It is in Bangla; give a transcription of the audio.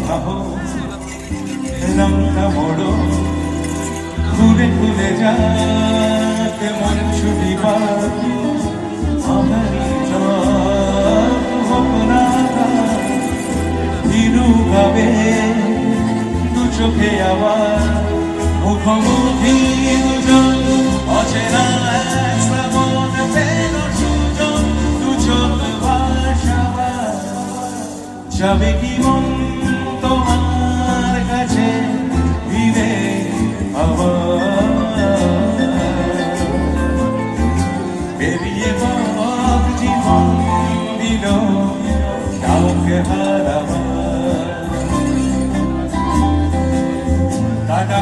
আহো রংটা মোড়ো খুলে খুলে যাক মন ছুটি পাখি আমারই হোক না ধীরু ভাবে দু চোখে আবার মুখোমুখি দুজন অচেনা এক শ্রাবণ পেল সুজন দু চোখ ভাসাবার যাবে কি মন তোমার কাছে ফিরে আবার বেরিয়ে পথ জীবন দিল কাউকে হারাবার টাটা